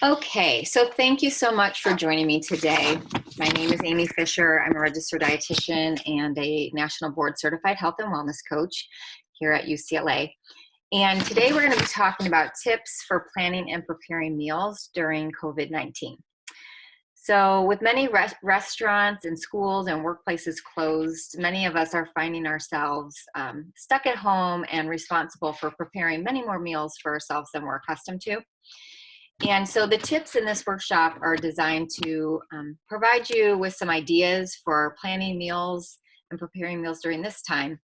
Okay, so thank you so much for joining me today. My name is Amy Fisher. I'm a registered dietitian and a national board certified health and wellness coach here at UCLA. And today we're going to be talking about tips for planning and preparing meals during COVID-19. So with many restaurants and schools and workplaces closed, many of us are finding ourselves stuck at home and responsible for preparing many more meals for ourselves than we're accustomed to. And so the tips in this workshop are designed to provide you with some ideas for planning meals and preparing meals during this time.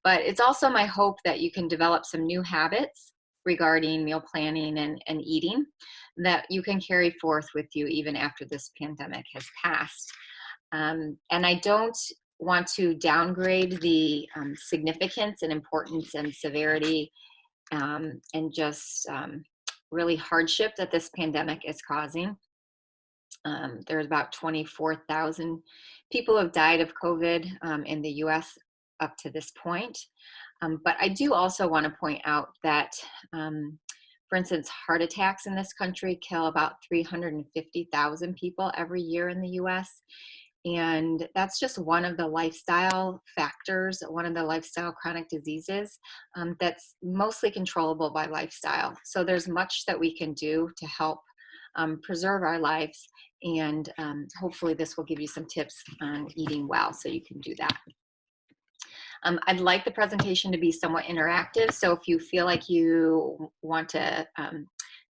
But it's also my hope that you can develop some new habits regarding meal planning and eating that you can carry forth with you even after this pandemic has passed. And I don't want to downgrade the significance and importance and severity and just really hardship that this pandemic is causing. There's about 24,000 people who have died of COVID in the US up to this point. But I do also want to point out that, for instance, heart attacks in this country kill about 350,000 people every year in the US. And that's just one of the lifestyle factors, one of the lifestyle chronic diseases that's mostly controllable by lifestyle. So there's much that we can do to help preserve our lives. And hopefully this will give you some tips on eating well so you can do that. I'd like the presentation to be somewhat interactive. So if you feel like you want to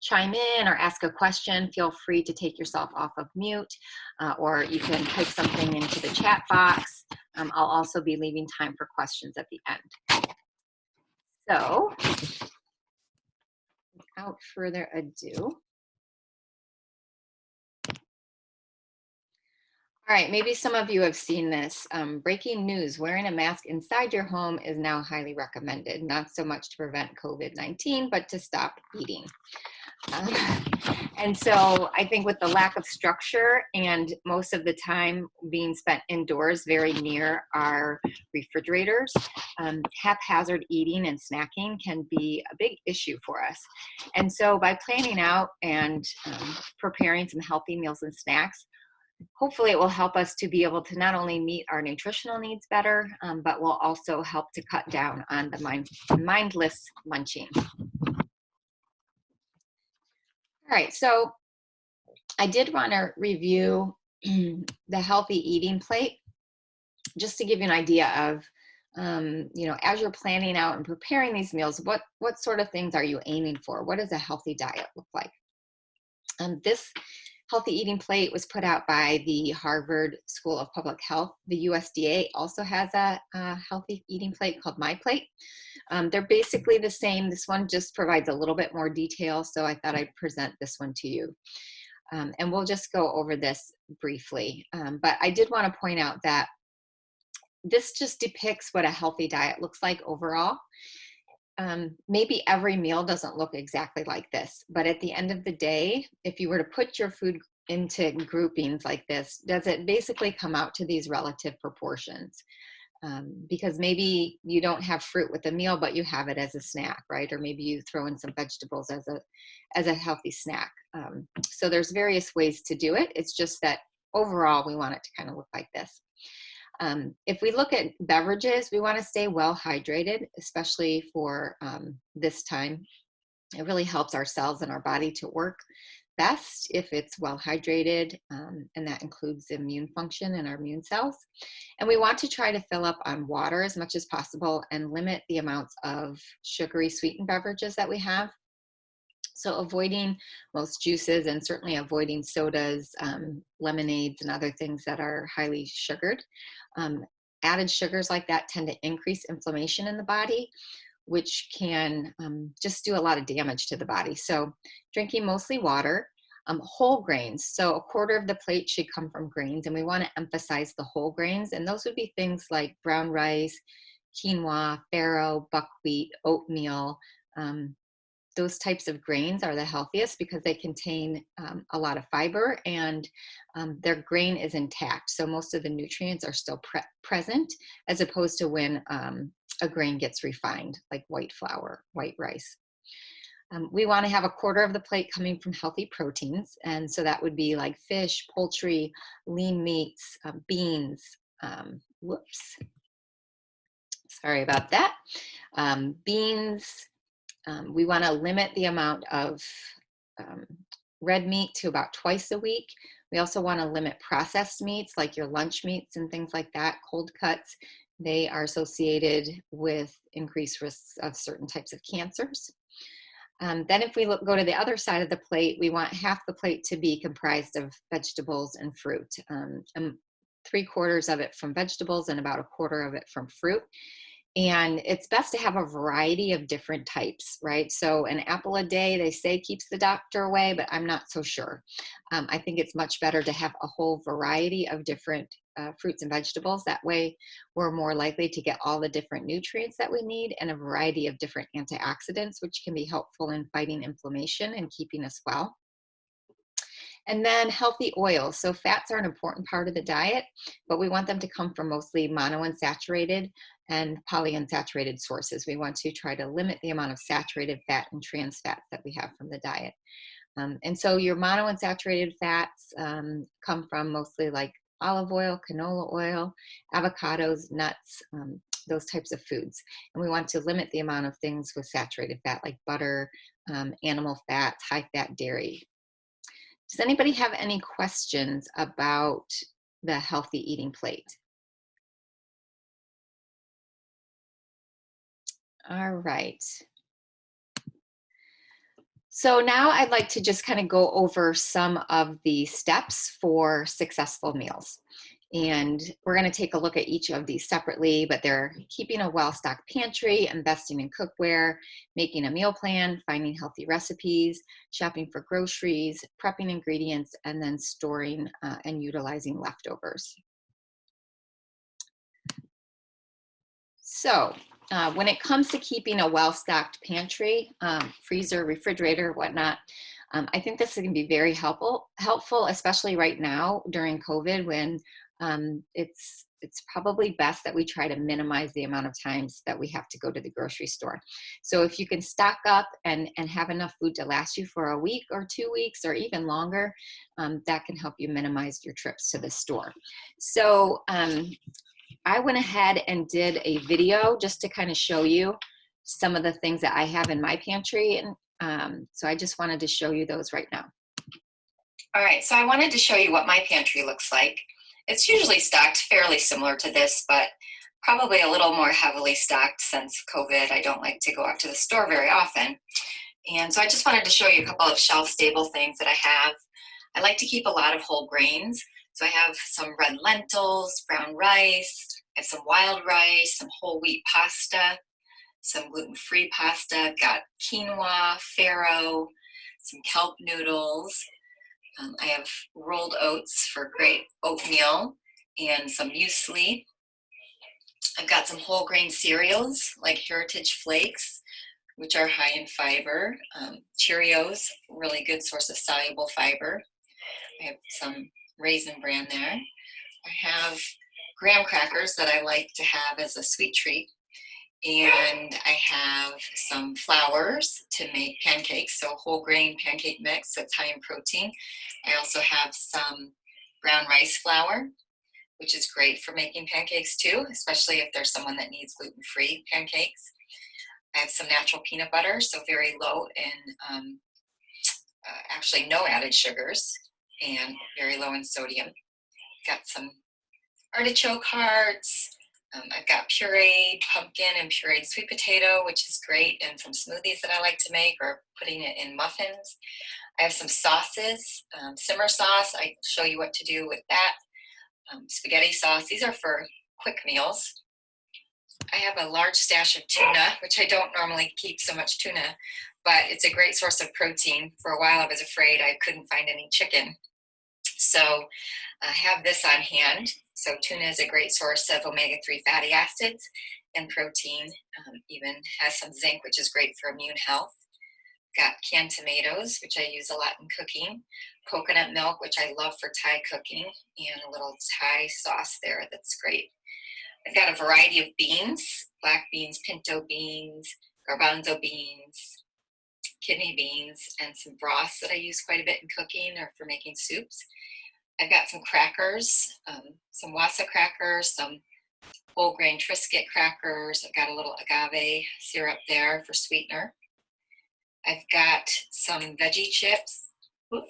chime in or ask a question, feel free to take yourself off of mute, or you can type something into the chat box. I'll also be leaving time for questions at the end. So, without further ado. All right, maybe some of you have seen this. Breaking news, wearing a mask inside your home is now highly recommended, not so much to prevent COVID-19, but to stop eating. And so I think with the lack of structure and most of the time being spent indoors very near our refrigerators, haphazard eating and snacking can be a big issue for us. And so by planning out and preparing some healthy meals and snacks, hopefully it will help us to be able to not only meet our nutritional needs better, but will also help to cut down on the mindless munching. All right, so I did want to review the healthy eating plate, just to give you an idea of, as you're planning out and preparing these meals, what sort of things are you aiming for? What does a healthy diet look like? This healthy eating plate was put out by the Harvard School of Public Health. The USDA also has a healthy eating plate called My Plate. They're basically the same. This one just provides a little bit more detail, so I thought I'd present this one to you. And we'll just go over this briefly. But I did want to point out that this just depicts what a healthy diet looks like overall. Maybe every meal doesn't look exactly like this, but at the end of the day, if you were to put your food into groupings like this, does it basically come out to these relative proportions? Because maybe you don't have fruit with a meal, but you have it as a snack, right? Or maybe you throw in some vegetables as a healthy snack. So there's various ways to do it. It's just that overall, we want it to kind of look like this. If we look at beverages, we want to stay well hydrated, especially for this time. It really helps our cells and our body to work best if it's well hydrated, and that includes immune function and our immune cells. And we want to try to fill up on water as much as possible and limit the amounts of sugary sweetened beverages that we have. So avoiding most juices and certainly avoiding sodas, lemonades, and other things that are highly sugared. Added sugars like that tend to increase inflammation in the body, which can just do a lot of damage to the body. So drinking mostly water, whole grains. So a quarter of the plate should come from grains, and we want to emphasize the whole grains. And those would be things like brown rice, quinoa, farro, buckwheat, oatmeal. Those types of grains are the healthiest because they contain a lot of fiber, and their grain is intact. So most of the nutrients are still present, as opposed to when a grain gets refined, like white flour, white rice. We want to have a quarter of the plate coming from healthy proteins. And so that would be like fish, poultry, lean meats, beans. Whoops, sorry about that. Beans. We want to limit the amount of um, red meat to about twice a week. We also want to limit processed meats like your lunch meats and things like that, cold cuts. They are associated with increased risks of certain types of cancers. Then if we go to the other side of the plate, we want half the plate to be comprised of vegetables and fruit. 3/4 of it from vegetables and about 1/4 of it from fruit. And it's best to have a variety of different types, right? So an apple a day, they say keeps the doctor away, but I'm not so sure. I think it's much better to have a whole variety of different fruits and vegetables. That way we're more likely to get all the different nutrients that we need and a variety of different antioxidants, which can be helpful in fighting inflammation and keeping us well. And then healthy oils. So fats are an important part of the diet, but we want them to come from mostly monounsaturated and polyunsaturated sources. We want to try to limit the amount of saturated fat and trans fats that we have from the diet. And so your monounsaturated fats come from mostly like olive oil, canola oil, avocados, nuts, those types of foods. And we want to limit the amount of things with saturated fat like butter, animal fats, high fat dairy. Does anybody have any questions about the healthy eating plate? All right. So now I'd like to just kind of go over some of the steps for successful meals. And we're going to take a look at each of these separately, but they're keeping a well-stocked pantry, investing in cookware, making a meal plan, finding healthy recipes, shopping for groceries, prepping ingredients, and then storing and utilizing leftovers. So when it comes to keeping a well-stocked pantry, freezer, refrigerator, whatnot, I think this can be very helpful, especially right now during COVID when it's probably best that we try to minimize the amount of times that we have to go to the grocery store. So if you can stock up and have enough food to last you for a week or 2 weeks or even longer, that can help you minimize your trips to the store. So I went ahead and did a video just to kind of show you some of the things that I have in my pantry. And so I just wanted to show you those right now. All right, so I wanted to show you what my pantry looks like. It's usually stocked fairly similar to this, but probably a little more heavily stocked since COVID. I don't like to go out to the store very often. And so I just wanted to show you a couple of shelf-stable things that I have. I like to keep a lot of whole grains. So I have some red lentils, brown rice, I have some wild rice, some whole wheat pasta, some gluten-free pasta. I've got quinoa, farro, some kelp noodles. I have rolled oats for great oatmeal and some muesli. I've got some whole grain cereals like Heritage Flakes, which are high in fiber. Cheerios, really good source of soluble fiber. I have some Raisin Bran there. I have graham crackers that I like to have as a sweet treat. And I have some flours to make pancakes, so whole grain pancake mix that's high in protein. I also have some brown rice flour, which is great for making pancakes too, especially if there's someone that needs gluten-free pancakes. I have some natural peanut butter, so very low in actually no added sugars and very low in sodium. Got some artichoke hearts. I've got pureed pumpkin and pureed sweet potato, which is great in some smoothies that I like to make or putting it in muffins. I have some sauces, simmer sauce. I show you what to do with that. Spaghetti sauce. These are for quick meals. I have a large stash of tuna, which I don't normally keep so much tuna, but it's a great source of protein. For a while I was afraid I couldn't find any chicken. So I have this on hand. So tuna is a great source of omega-3 fatty acids and protein, even has some zinc, which is great for immune health. Got canned tomatoes, which I use a lot in cooking. Coconut milk, which I love for Thai cooking, and a little Thai sauce there that's great. I've got a variety of beans, black beans, pinto beans, garbanzo beans, kidney beans and some broths that I use quite a bit in cooking or for making soups. I've got some crackers, some wasa crackers, some whole grain Triscuit crackers. I've got a little agave syrup there for sweetener. I've got some veggie chips. Oops,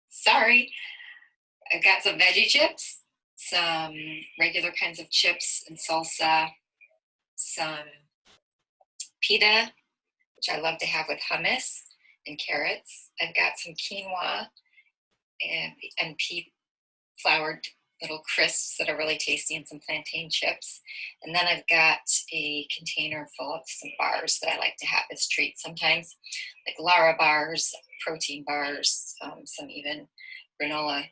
sorry. I've got some veggie chips, some regular kinds of chips and salsa, some pita, which I love to have with hummus and carrots. I've got some quinoa and pea floured little crisps that are really tasty, and some plantain chips. And then I've got a container full of some bars that I like to have as treats sometimes, like Lara bars, protein bars, some even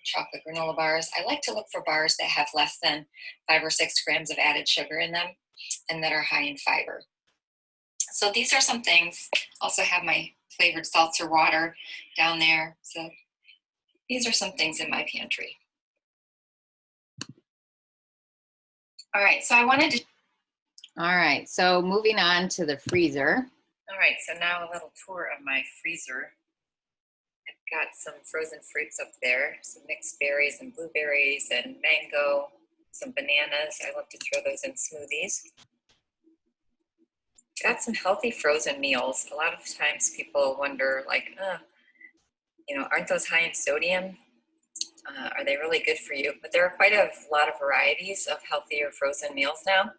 chocolate granola bars. I like to look for bars that have less than 5 or 6 grams of added sugar in them and that are high in fiber. So these are some things. Also have my flavored seltzer water down there. So these are some things in my pantry. All right, so All right, so moving on to the freezer. All right, so now a little tour of my freezer. I've got some frozen fruits up there, some mixed berries and blueberries and mango, some bananas. I love to throw those in smoothies. Got some healthy frozen meals. A lot of times people wonder, like, aren't those high in sodium? Are they really good for you? But there are quite a lot of varieties of healthier frozen meals now.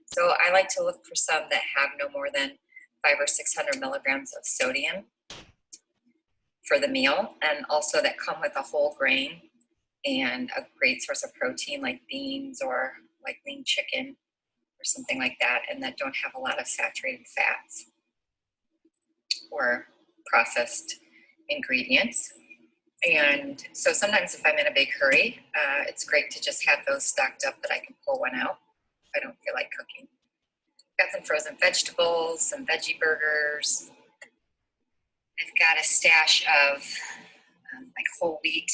So I like to look for some that have no more than 500 or 600 milligrams of sodium for the meal, and also that come with a whole grain and a great source of protein like beans or like lean chicken or something like that, and that don't have a lot of saturated fats or processed ingredients. And so sometimes if I'm in a big hurry, it's great to just have those stocked up that I can pull one out if I don't feel like cooking. Got some frozen vegetables, some veggie burgers. I've got a stash of like whole wheat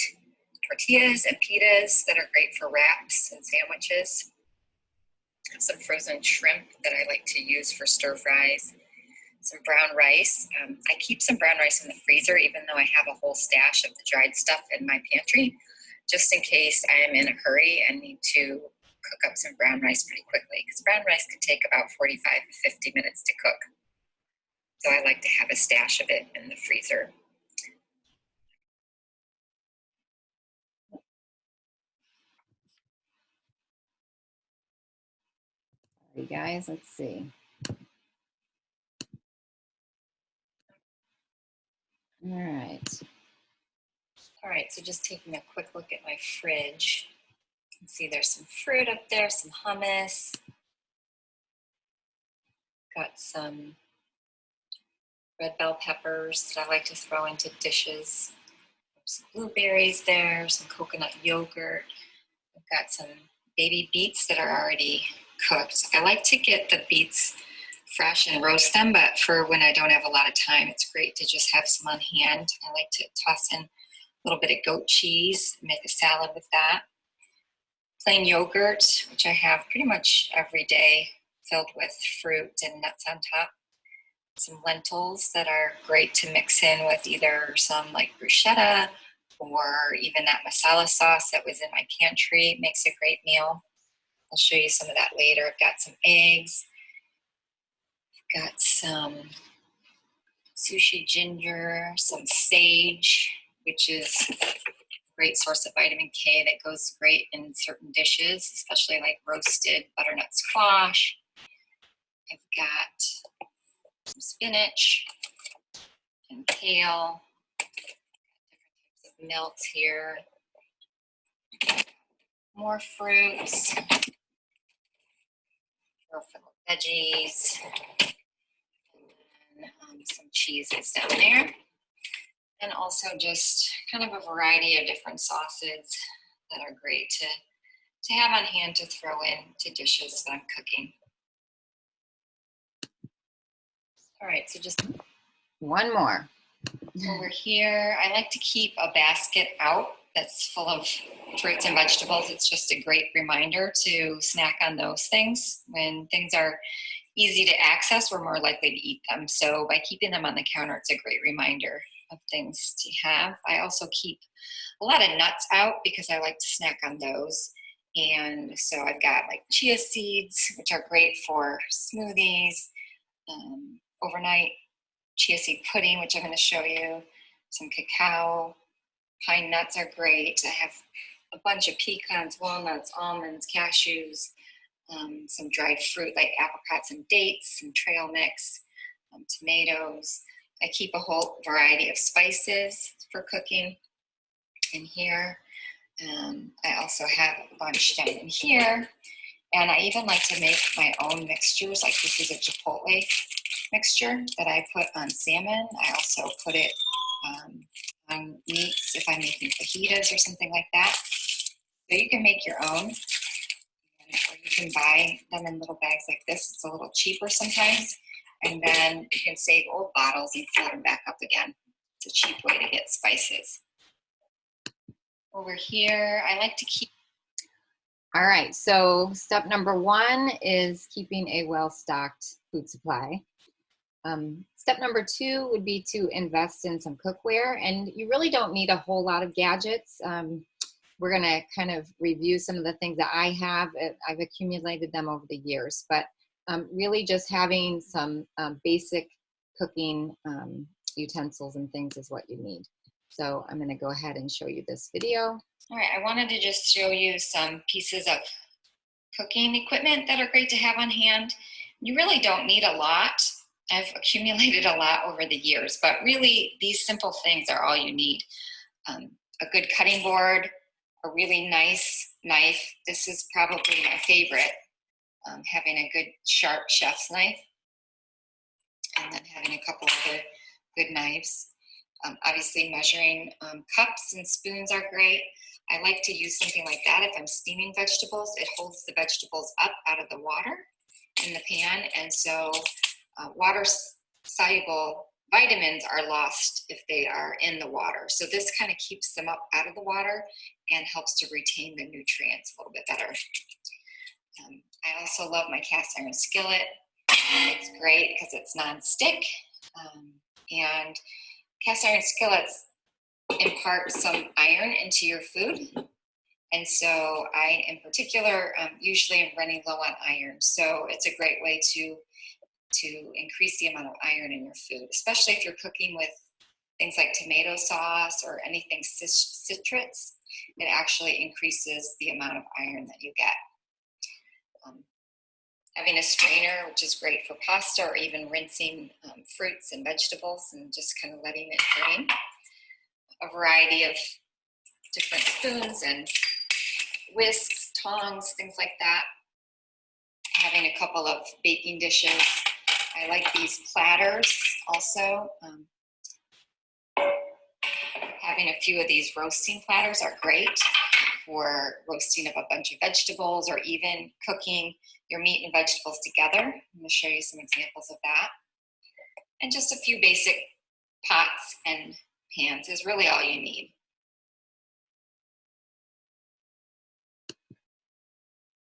tortillas and pitas that are great for wraps and sandwiches. Some frozen shrimp that I like to use for stir fries. Some brown rice. I keep some brown rice in the freezer, even though I have a whole stash of the dried stuff in my pantry, just in case I am in a hurry and need to cook up some brown rice pretty quickly, because brown rice can take about 45 to 50 minutes to cook. So I like to have a stash of it in the freezer. You guys, let's see. All right. All right, so just taking a quick look at my fridge. You can see there's some fruit up there, some hummus. Got some red bell peppers that I like to throw into dishes. Some blueberries there, some coconut yogurt. I've got some baby beets that are already cooked. I like to get the beets fresh and roast them, but for when I don't have a lot of time, it's great to just have some on hand. I like to toss in a little bit of goat cheese, make a salad with that. Plain yogurt, which I have pretty much every day, filled with fruit and nuts on top. Some lentils that are great to mix in with either some like bruschetta or even that masala sauce that was in my pantry. It makes a great meal. I'll show you some of that later. I've got some eggs. I've got some sushi ginger, some sage, which is a great source of vitamin K that goes great in certain dishes, especially like roasted butternut squash. I've got some spinach and kale, different types of milks here, more fruits, veggies, and some cheeses down there, and also just kind of a variety of different sauces that are great to have on hand to throw into dishes that I'm cooking. All right, so just one more. Over here, I like to keep a basket out that's full of fruits and vegetables. It's just a great reminder to snack on those things when things are, easy to access, we're more likely to eat them. So by keeping them on the counter, it's a great reminder of things to have. I also keep a lot of nuts out because I like to snack on those. And so I've got like chia seeds, which are great for smoothies, overnight chia seed pudding, which I'm going to show you, some cacao, pine nuts are great. I have a bunch of pecans, walnuts, almonds, cashews, some dried fruit like apricots and dates, some trail mix, tomatoes. I keep a whole variety of spices for cooking in here. I also have a bunch down in here. And I even like to make my own mixtures, like this is a chipotle mixture that I put on salmon. I also put it on meats if I'm making fajitas or something like that. So you can make your own, or you can buy them in little bags like this. It's a little cheaper sometimes. And then you can save old bottles and fill them back up again. It's a cheap way to get spices. Over here, I like to keep. All right, so step number 1 is keeping a well-stocked food supply. Step number 2 would be to invest in some cookware, and you really don't need a whole lot of gadgets. We're gonna kind of review some of the things that I have. I've accumulated them over the years, but really just having some basic cooking utensils and things is what you need. So I'm gonna go ahead and show you this video. All right, I wanted to just show you some pieces of cooking equipment that are great to have on hand. You really don't need a lot. I've accumulated a lot over the years, but really these simple things are all you need. A good cutting board, a really nice knife. This is probably my favorite, having a good sharp chef's knife, and then having a couple other good knives. Obviously measuring cups and spoons are great. I like to use something like that if I'm steaming vegetables. It holds the vegetables up out of the water in the pan, and so water-soluble vitamins are lost if they are in the water. So this kind of keeps them up out of the water and helps to retain the nutrients a little bit better. I also love my cast iron skillet. It's great because it's non-stick, and cast iron skillets impart some iron into your food. And so I, in particular, usually am running low on iron. So it's a great way to increase the amount of iron in your food, especially if you're cooking with things like tomato sauce or anything citrus. It actually increases the amount of iron that you get. Having a strainer, which is great for pasta or even rinsing fruits and vegetables and just kind of letting it drain. A variety of different spoons and whisks, tongs, things like that. Having a couple of baking dishes. I like these platters also. Having a few of these roasting platters are great for roasting up a bunch of vegetables or even cooking your meat and vegetables together. I'm going to show you some examples of that. And just a few basic pots and pans is really all you need.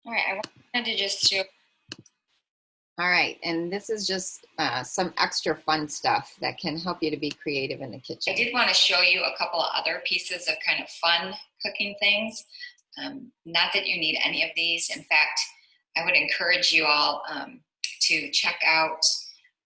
All right, I wanted to just show. All right, and this is just some extra fun stuff that can help you to be creative in the kitchen. I did want to show you a couple of other pieces of kind of fun cooking things. Not that you need any of these. In fact, I would encourage you all to check out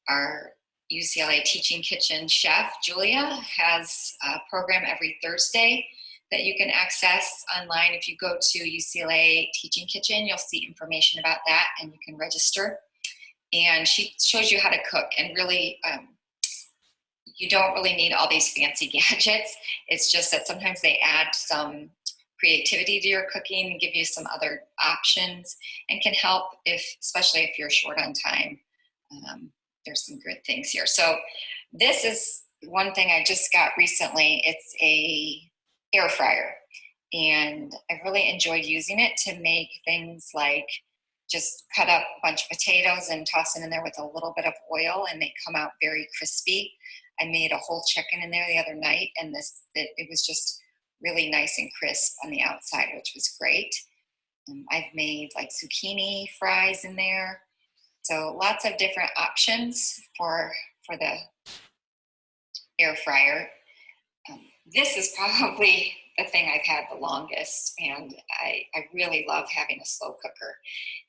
our UCLA Teaching Kitchen chef. Julia has a program every Thursday that you can access online. If you go to UCLA Teaching Kitchen, you'll see information about that and you can register. And she shows you how to cook, and really, you don't really need all these fancy gadgets. It's just that sometimes they add some creativity to your cooking and give you some other options and can help especially if you're short on time. There's some good things here. So this is one thing I just got recently. It's a air fryer, and I really enjoyed using it to make things like just cut up a bunch of potatoes and toss them in there with a little bit of oil, and they come out very crispy. I made a whole chicken in there the other night, and it was just really nice and crisp on the outside, which was great. I've made like zucchini fries in there. So lots of different options for the air fryer. This is probably the thing I've had the longest, and I really love having a slow cooker.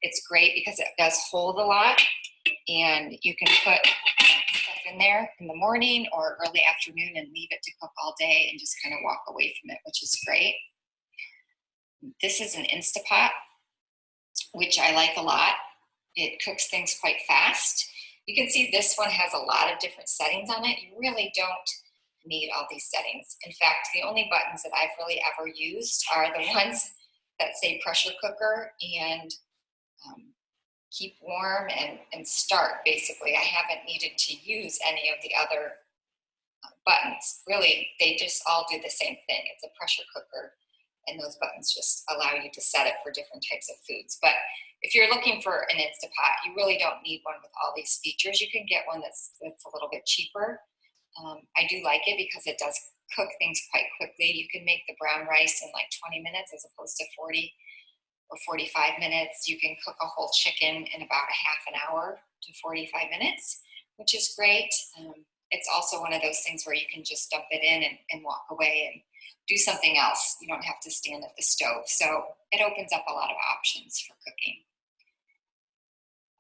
It's great because it does hold a lot, and you can put stuff in there in the morning or early afternoon and leave it to cook all day and just kind of walk away from it, which is great. This is an Instapot, which I like a lot. It cooks things quite fast. You can see this one has a lot of different settings on it. You really don't need all these settings. In fact, the only buttons that I've really ever used are the ones that say pressure cooker and keep warm and start, basically. I haven't needed to use any of the other buttons. Really, they just all do the same thing. It's a pressure cooker, and those buttons just allow you to set it for different types of foods. But if you're looking for an Instapot, you really don't need one with all these features. You can get one that's a little bit cheaper. I do like it because it does cook things quite quickly. You can make the brown rice in like 20 minutes as opposed to 40 or 45 minutes. You can cook a whole chicken in about a half an hour to 45 minutes, which is great. It's also one of those things where you can just dump it in and walk away and do something else. You don't have to stand at the stove. So it opens up a lot of options for cooking.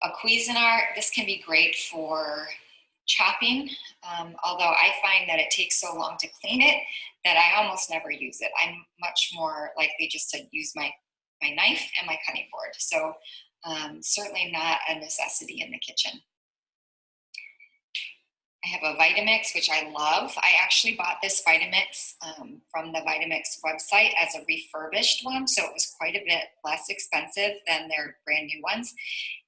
A Cuisinart, this can be great for chopping, although I find that it takes so long to clean it that I almost never use it. I'm much more likely just to use my knife and my cutting board. So certainly not a necessity in the kitchen. I have a Vitamix, which I love. I actually bought this Vitamix from the Vitamix website as a refurbished one, so it was quite a bit less expensive than their brand new ones.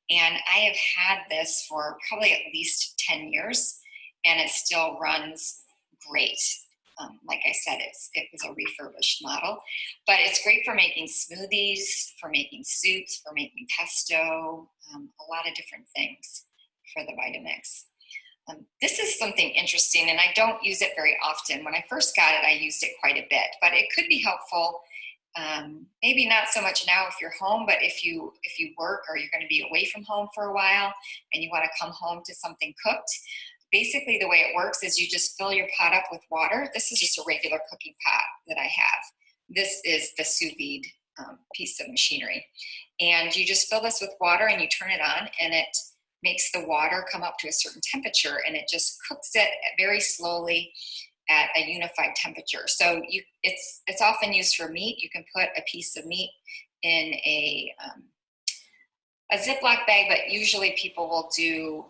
And I have had this for probably at least 10 years, and it still runs great. Like I said, it was a refurbished model, but it's great for making smoothies, for making soups, for making pesto, a lot of different things for the Vitamix. This is something interesting, and I don't use it very often. When I first got it, I used it quite a bit, but it could be helpful. Maybe not so much now if you're home, but if you work or you're going to be away from home for a while and you want to come home to something cooked, basically the way it works is you just fill your pot up with water. This is just a regular cooking pot that I have. This is the sous vide piece of machinery. And you just fill this with water and you turn it on, and it makes the water come up to a certain temperature, and it just cooks it very slowly at a unified temperature. So it's often used for meat. You can put a piece of meat in a Ziploc bag, but usually people will do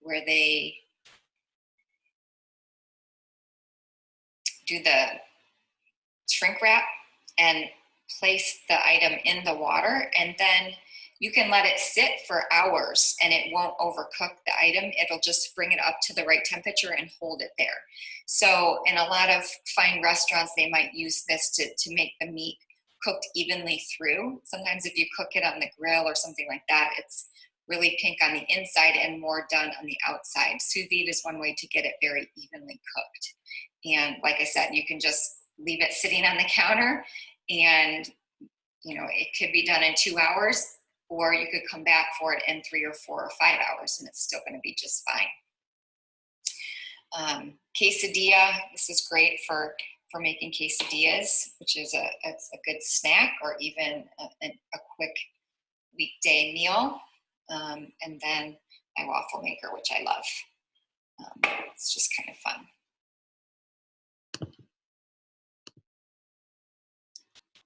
where they do the shrink wrap and place the item in the water, and then you can let it sit for hours and it won't overcook the item. It'll just bring it up to the right temperature and hold it there. So in a lot of fine restaurants, they might use this to make the meat cooked evenly through. Sometimes if you cook it on the grill or something like that, it's really pink on the inside and more done on the outside. Sous vide is one way to get it very evenly cooked. And like I said, you can just leave it sitting on the counter, and it could be done in 2 hours, or you could come back for it in 3 or 4 or 5 hours and it's still going to be just fine. Quesadilla, this is great for making quesadillas, which is a good snack, or even a quick weekday meal. And then my waffle maker, which I love. It's just kind of fun.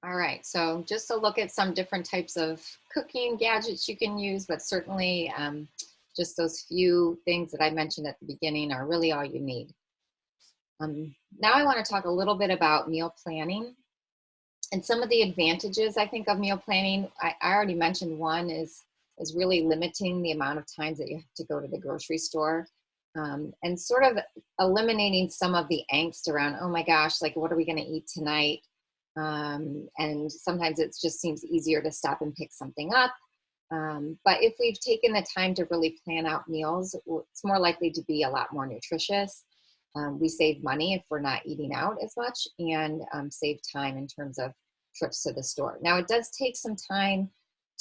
All right, so just to look at some different types of cooking gadgets you can use, but certainly just those few things that I mentioned at the beginning are really all you need. Now I want to talk a little bit about meal planning and some of the advantages, I think, of meal planning. I already mentioned one is really limiting the amount of times that you have to go to the grocery store, and sort of eliminating some of the angst around, oh my gosh, like what are we going to eat tonight? And sometimes it just seems easier to stop and pick something up. But if we've taken the time to really plan out meals, it's more likely to be a lot more nutritious. We save money if we're not eating out as much, and save time in terms of trips to the store. Now, it does take some time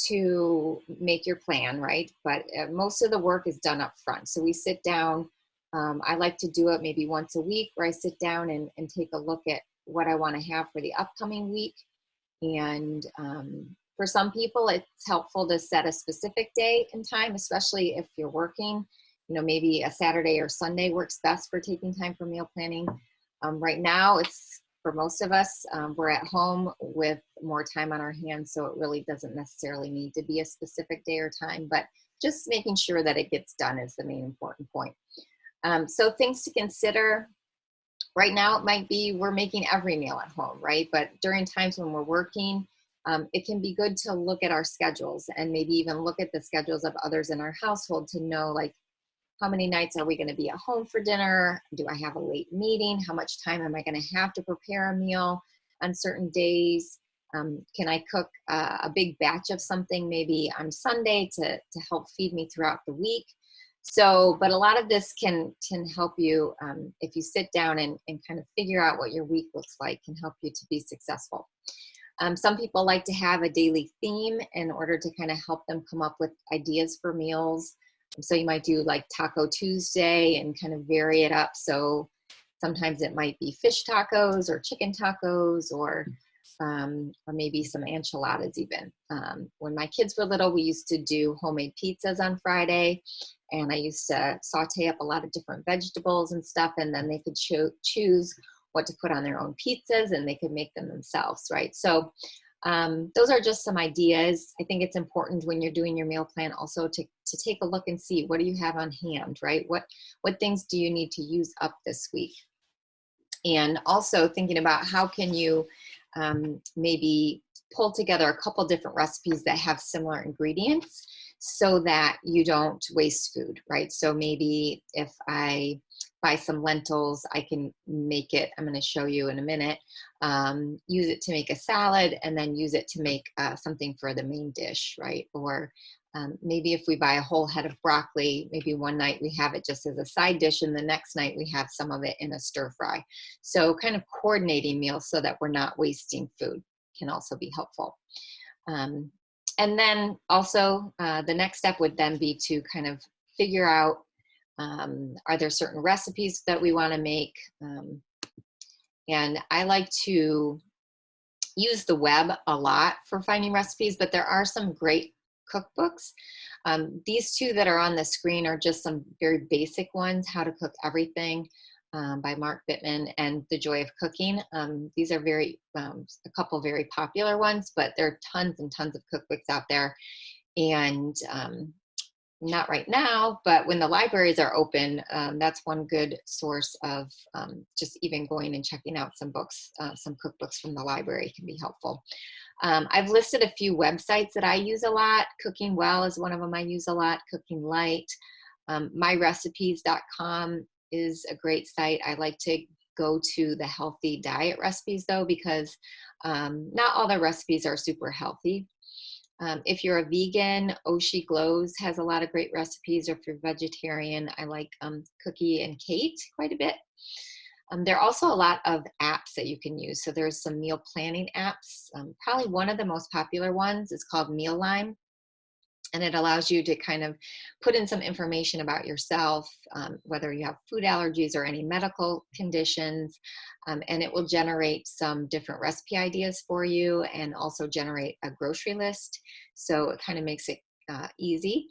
to make your plan, right? But most of the work is done up front. So we sit down. I like to do it maybe once a week where I sit down and take a look at what I want to have for the upcoming week. And for some people, it's helpful to set a specific day and time, especially if you're working. You know, maybe a Saturday or Sunday works best for taking time for meal planning. Right now, it's for most of us, we're at home with more time on our hands, so it really doesn't necessarily need to be a specific day or time, but just making sure that it gets done is the main important point. So things to consider. Right now, it might be we're making every meal at home, right? But during times when we're working, it can be good to look at our schedules and maybe even look at the schedules of others in our household to know, like, how many nights are we going to be at home for dinner? Do I have a late meeting? How much time am I going to have to prepare a meal on certain days? Can I cook a big batch of something maybe on Sunday to help feed me throughout the week? So, but a lot of this can help you if you sit down and kind of figure out what your week looks like, can help you to be successful. Some people like to have a daily theme in order to kind of help them come up with ideas for meals. So you might do like Taco Tuesday and kind of vary it up. So sometimes it might be fish tacos or chicken tacos or maybe some enchiladas even. When my kids were little, we used to do homemade pizzas on Friday, and I used to saute up a lot of different vegetables and stuff, and then they could choose what to put on their own pizzas, and they could make them themselves, right? So those are just some ideas. I think it's important when you're doing your meal plan also to take a look and see, what do you have on hand, right? What things do you need to use up this week? And also thinking about how can you maybe pull together a couple different recipes that have similar ingredients so that you don't waste food, right? So maybe if I buy some lentils, I can make it, I'm going to show you in a minute, use it to make a salad and then use it to make something for the main dish, right? Or maybe if we buy a whole head of broccoli, maybe one night we have it just as a side dish and the next night we have some of it in a stir fry. So kind of coordinating meals so that we're not wasting food can also be helpful. And then also the next step would then be to kind of figure out, are there certain recipes that we want to make? And I like to use the web a lot for finding recipes, but there are some great cookbooks. These two that are on the screen are just some very basic ones, How to Cook Everything by Mark Bittman and The Joy of Cooking. These are a couple very popular ones, but there are tons and tons of cookbooks out there. And not right now, but when the libraries are open, that's one good source of just even going and checking out some books, some cookbooks from the library can be helpful. I've listed a few websites that I use a lot. Cooking Well is one of them I use a lot. Cooking Light. myrecipes.com is a great site. I like to go to the healthy diet recipes though, because not all the recipes are super healthy. If you're a vegan, Oshi Glows has a lot of great recipes. Or if you're vegetarian, I like Cookie and Kate quite a bit. There are also a lot of apps that you can use. So there's some meal planning apps. Probably one of the most popular ones is called Mealime. And it allows you to kind of put in some information about yourself, whether you have food allergies or any medical conditions, and it will generate some different recipe ideas for you and also generate a grocery list. So it kind of makes it easy.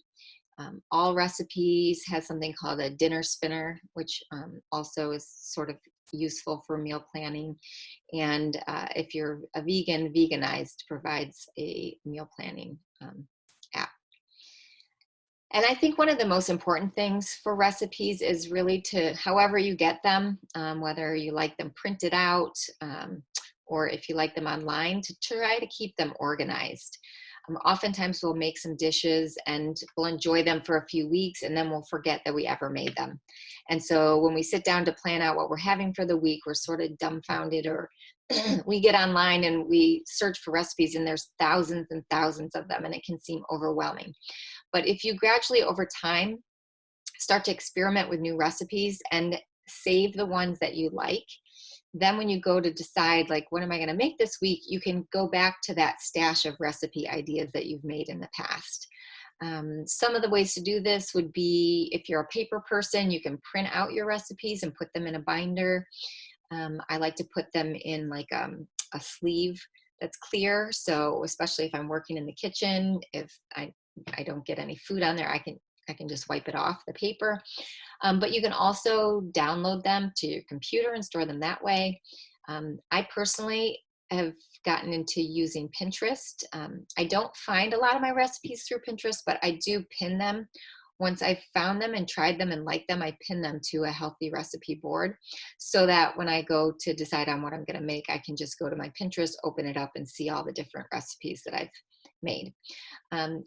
All Recipes has something called a dinner spinner, which also is sort of useful for meal planning. And if you're a vegan, Veganized provides a meal planning app. And I think one of the most important things for recipes is really to, however you get them, whether you like them printed out or if you like them online, to try to keep them organized. Oftentimes we'll make some dishes and we'll enjoy them for a few weeks and then we'll forget that we ever made them. And so when we sit down to plan out what we're having for the week, we're sort of dumbfounded, or we get online and we search for recipes and there's thousands and thousands of them and it can seem overwhelming. But if you gradually over time start to experiment with new recipes and save the ones that you like, then when you go to decide, like, what am I going to make this week, you can go back to that stash of recipe ideas that you've made in the past. Some of the ways to do this would be, if you're a paper person, you can print out your recipes and put them in a binder. I like to put them in like a sleeve that's clear. So especially if I'm working in the kitchen, if I don't get any food on there, I can just wipe it off the paper. But you can also download them to your computer and store them that way. I personally have gotten into using Pinterest. I don't find a lot of my recipes through Pinterest, but I do pin them. Once I've found them and tried them and like them, I pin them to a healthy recipe board so that when I go to decide on what I'm going to make, I can just go to my Pinterest, open it up, and see all the different recipes that I've made.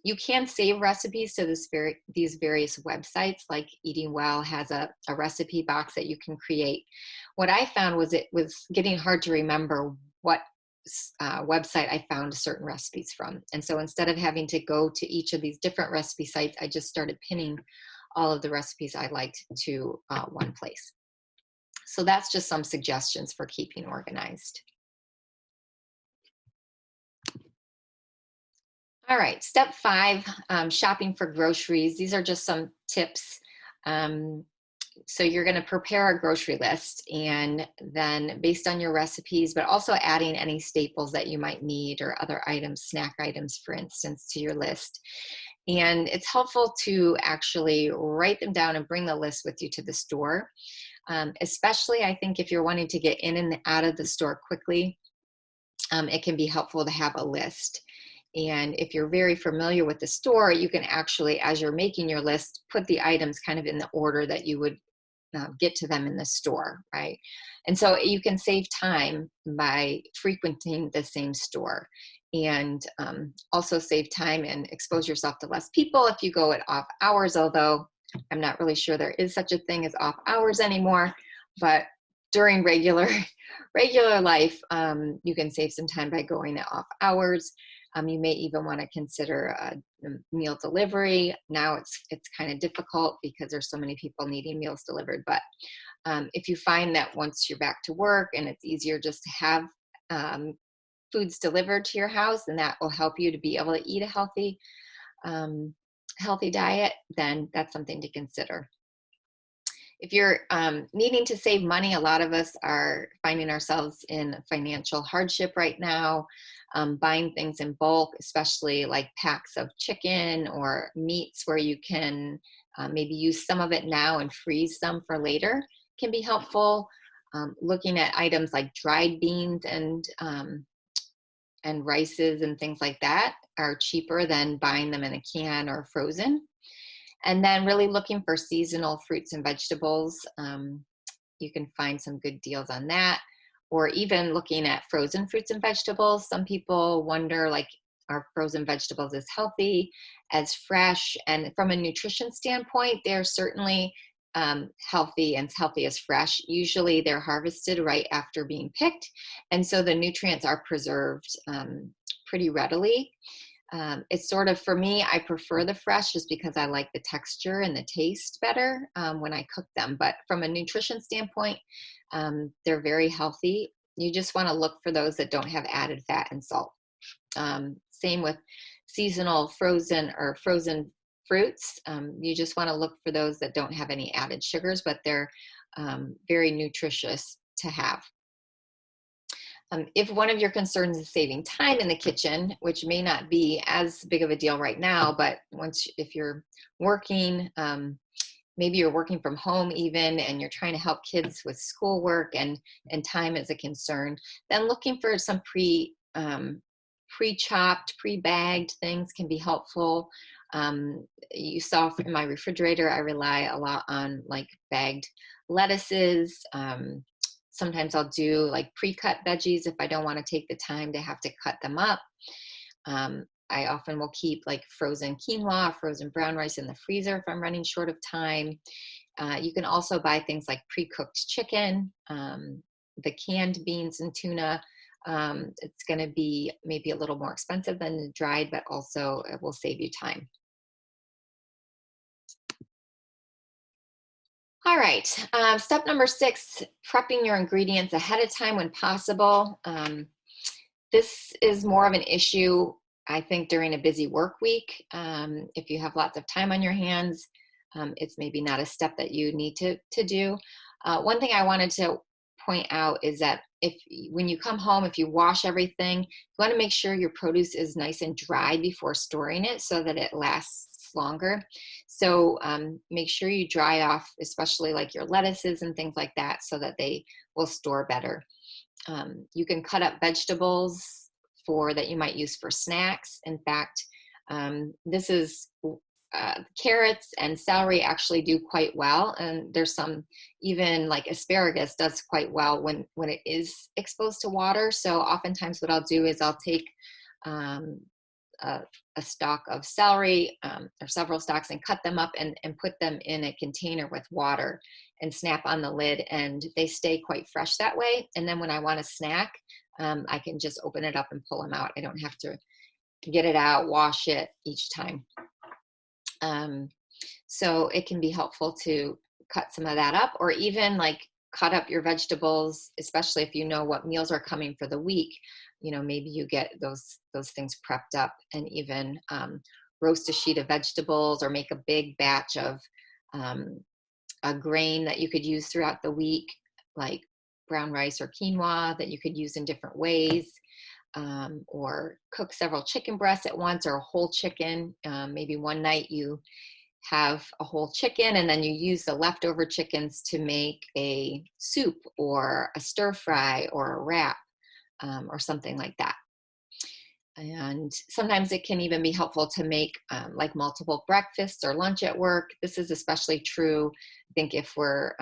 You can save recipes to these various websites, like Eating Well has a recipe box that you can create. What I found was it was getting hard to remember what website I found certain recipes from. And so instead of having to go to each of these different recipe sites, I just started pinning all of the recipes I liked to one place. So that's just some suggestions for keeping organized. All right, step 5, shopping for groceries. These are just some tips. Um, so you're going to prepare a grocery list, and then based on your recipes, but also adding any staples that you might need or other items, snack items, for instance, to your list. And it's helpful to actually write them down and bring the list with you to the store. Especially, I think, if you're wanting to get in and out of the store quickly, it can be helpful to have a list. And if you're very familiar with the store, you can actually, as you're making your list, put the items kind of in the order that you would get to them in the store, right? And so you can save time by frequenting the same store, and also save time and expose yourself to less people if you go at off hours, although I'm not really sure there is such a thing as off hours anymore. But during regular life, you can save some time by going at off hours. You may even want to consider meal delivery. Now it's kind of difficult because there's so many people needing meals delivered. But if you find that once you're back to work and it's easier just to have foods delivered to your house, and that will help you to be able to eat a healthy diet, then that's something to consider. If you're needing to save money, a lot of us are finding ourselves in financial hardship right now, buying things in bulk, especially like packs of chicken or meats where you can maybe use some of it now and freeze some for later can be helpful. Looking at items like dried beans and rices and things like that are cheaper than buying them in a can or frozen. And then really looking for seasonal fruits and vegetables. You can find some good deals on that. Or even looking at frozen fruits and vegetables. Some people wonder, like, are frozen vegetables as healthy as fresh? And from a nutrition standpoint, they're certainly healthy and as healthy as fresh. Usually they're harvested right after being picked. And so the nutrients are preserved pretty readily. It's sort of, for me, I prefer the fresh just because I like the texture and the taste better when I cook them. But from a nutrition standpoint, they're very healthy. You just want to look for those that don't have added fat and salt. Same with seasonal frozen fruits. You just want to look for those that don't have any added sugars, but they're very nutritious to have. If one of your concerns is saving time in the kitchen, which may not be as big of a deal right now, but if you're working, maybe you're working from home even, and you're trying to help kids with schoolwork and time is a concern, then looking for some pre-chopped, pre-bagged things can be helpful. You saw in my refrigerator, I rely a lot on like bagged lettuces. Sometimes I'll do like pre-cut veggies if I don't want to take the time to have to cut them up. I often will keep like frozen quinoa, frozen brown rice in the freezer if I'm running short of time. You can also buy things like pre-cooked chicken, the canned beans and tuna. It's going to be maybe a little more expensive than the dried, but also it will save you time. All right. Step number 6, prepping your ingredients ahead of time when possible. This is more of an issue, I think, during a busy work week. If you have lots of time on your hands, it's maybe not a step that you need to do. One thing I wanted to point out is that when you come home, if you wash everything, you want to make sure your produce is nice and dry before storing it so that it lasts longer. So make sure you dry off, especially like your lettuces and things like that, so that they will store better. You can cut up vegetables for that you might use for snacks. In fact, this is carrots and celery actually do quite well, and there's some, even like asparagus does quite well when it is exposed to water. So oftentimes what I'll do is I'll take um, a, a stalk of celery or several stalks and cut them up and put them in a container with water and snap on the lid, and they stay quite fresh that way. And then when I want a snack, I can just open it up and pull them out. I don't have to get it out, wash it each time. So it can be helpful to cut some of that up, or even like cut up your vegetables, especially if you know what meals are coming for the week. Maybe you get those things prepped up, and even roast a sheet of vegetables or make a big batch of a grain that you could use throughout the week, like brown rice or quinoa that you could use in different ways. Or cook several chicken breasts at once, or a whole chicken. Maybe one night you have a whole chicken and then you use the leftover chickens to make a soup or a stir fry or a wrap, or something like that. And sometimes it can even be helpful to make like multiple breakfasts or lunch at work. This is especially true, I think, if we're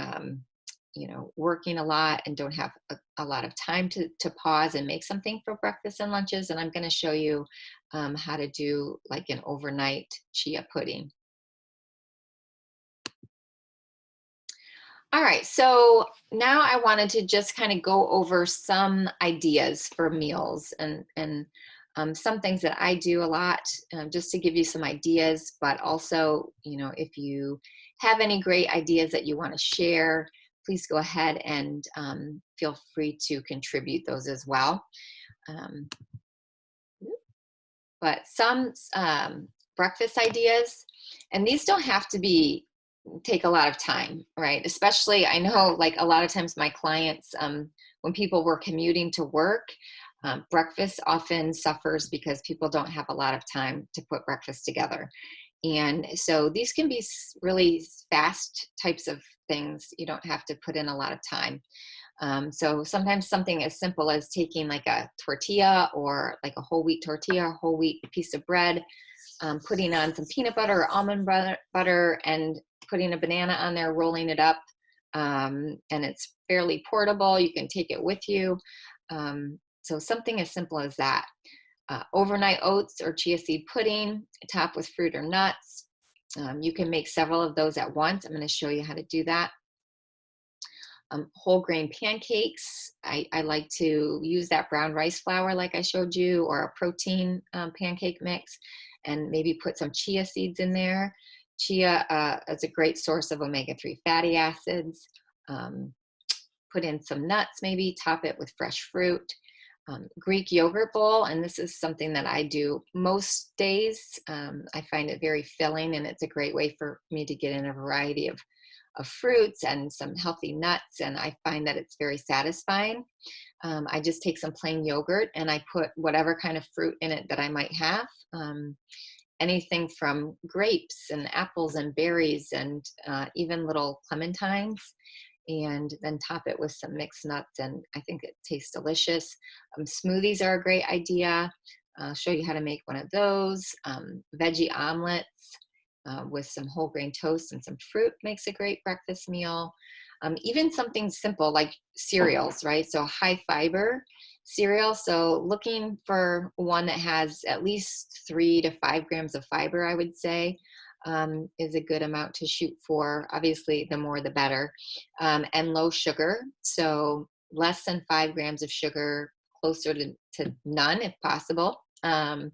working a lot and don't have a lot of time to pause and make something for breakfast and lunches. And I'm going to show you how to do like an overnight chia pudding. All right, so now I wanted to just kind of go over some ideas for meals, and some things that I do a lot, just to give you some ideas. But also, if you have any great ideas that you want to share, please go ahead and feel free to contribute those as well. Um, but some breakfast ideas, and these don't have to take a lot of time, right? Especially, I know, like, a lot of times my clients, when people were commuting to work, breakfast often suffers because people don't have a lot of time to put breakfast together. And so these can be really fast types of things. You don't have to put in a lot of time. So sometimes something as simple as taking like a tortilla, or like a whole wheat tortilla, a whole wheat piece of bread, putting on some peanut butter or almond butter, and putting a banana on there, rolling it up. And it's fairly portable. You can take it with you. So something as simple as that. Overnight oats or chia seed pudding, topped with fruit or nuts. You can make several of those at once. I'm going to show you how to do that. Whole grain pancakes. I like to use that brown rice flour like I showed you, or a protein pancake mix, and maybe put some chia seeds in there. Chia is a great source of omega-3 fatty acids. Put in some nuts, maybe top it with fresh fruit. Greek yogurt bowl, and this is something that I do most days. I find it very filling, and it's a great way for me to get in a variety of fruits and some healthy nuts, and I find that it's very satisfying. I just take some plain yogurt and I put whatever kind of fruit in it that I might have. Anything from grapes and apples and berries, and even little clementines, and then top it with some mixed nuts, and I think it tastes delicious. Smoothies are a great idea. I'll show you how to make one of those. Veggie omelets with some whole grain toast and some fruit makes a great breakfast meal. Even something simple like cereals, right? So high fiber cereal. So looking for one that has at least 3 to 5 grams of fiber, I would say, is a good amount to shoot for. Obviously, the more the better. And low sugar. So less than 5 grams of sugar, closer to none if possible. And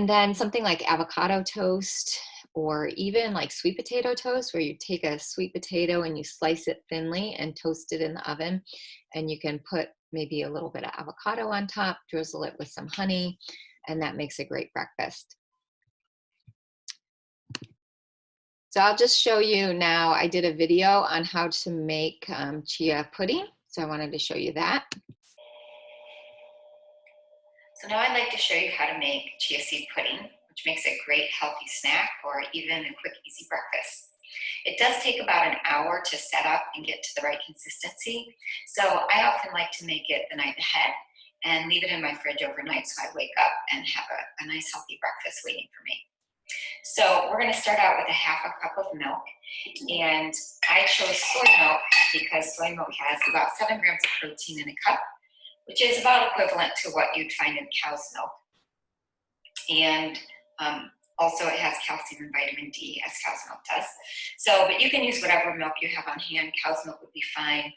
then something like avocado toast or even like sweet potato toast, where you take a sweet potato and you slice it thinly and toast it in the oven. And you can put maybe a little bit of avocado on top, drizzle it with some honey, and that makes a great breakfast. So I'll just show you now, I did a video on how to make chia pudding. So I wanted to show you that. So now I'd like to show you how to make chia seed pudding, which makes a great healthy snack or even a quick, easy breakfast. It does take about an hour to set up and get to the right consistency. So I often like to make it the night ahead and leave it in my fridge overnight so I wake up and have a nice healthy breakfast waiting for me. So we're going to start out with a half a cup of milk, and I chose soy milk because soy milk has about 7 grams of protein in a cup, which is about equivalent to what you'd find in cow's milk. And also it has calcium and vitamin D, as cow's milk does. So, but you can use whatever milk you have on hand. Cow's milk would be fine.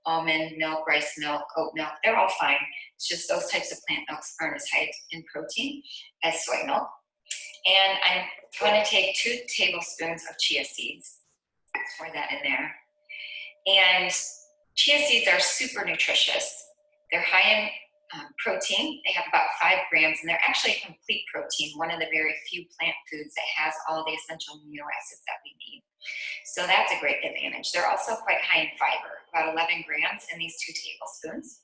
Almond milk, rice milk, oat milk, they're all fine. It's just those types of plant milks aren't as high in protein as soy milk. And I'm going to take 2 tablespoons of chia seeds, pour that in there. And chia seeds are super nutritious. They're high in protein. They have about 5 grams, and they're actually a complete protein, one of the very few plant foods that has all the essential amino acids that we need. So that's a great advantage. They're also quite high in fiber, about 11 grams in these 2 tablespoons.